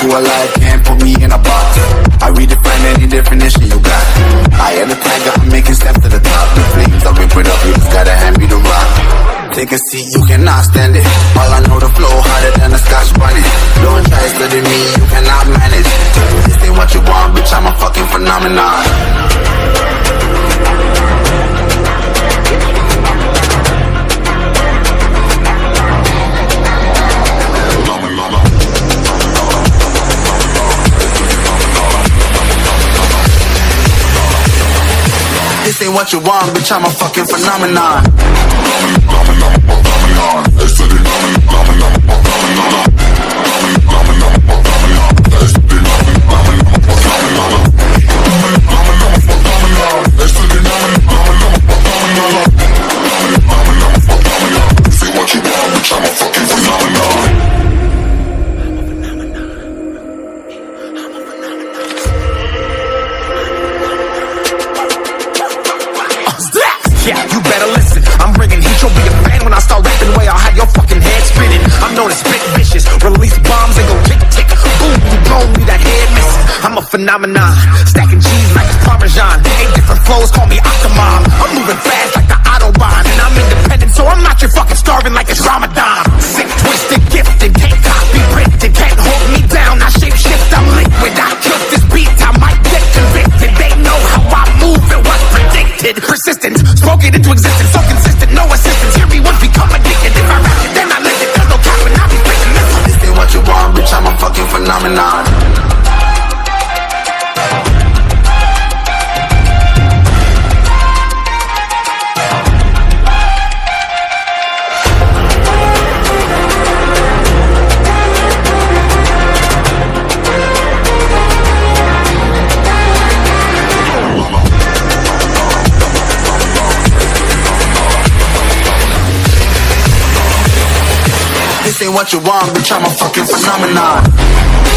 to a life, can't put me in a box. I redefine any definition you got. I am the tiger, I'm making steps to the top. The flames, I rip it up, you just gotta hand me the rock. Take a seat, you cannot stand it. All I know, the flow harder than a Scotch bonnet. Don't try studying me, you cannot manage. This ain't what you want, bitch, I'm a fucking phenomenon. This ain't what you want, bitch, I'm a fucking phenomenon. Yeah, you better listen. I'm bringing heat, you'll be a fan when I start rapping. Way I'll have your fucking head spinning. I'm known as spit vicious, release bombs and go tick tick. Boom, you blow me, that head missing. I'm a phenomenon, stacking cheese like it's Parmesan. 8 different flows, call me Octomom. I'm moving fast like the Autobahn, and I'm independent, so I'm not your fucking starving like it's Ramadan. Sick, twisted, gifted, can't copy, printed, can't hold me down. I shape shift, I'm liquid. I kill this beat, I might get convicted. They know how I move, it was predicted. Persistent, spoken into existence, so consistent, no assistance. Hear me once, become addicted. If I rap it, then I live it. There's no cap, and I be breaking this. This ain't what you want, bitch, I'm a fucking phenomenon. This ain't what you want, bitch, I'm a fucking phenomenon.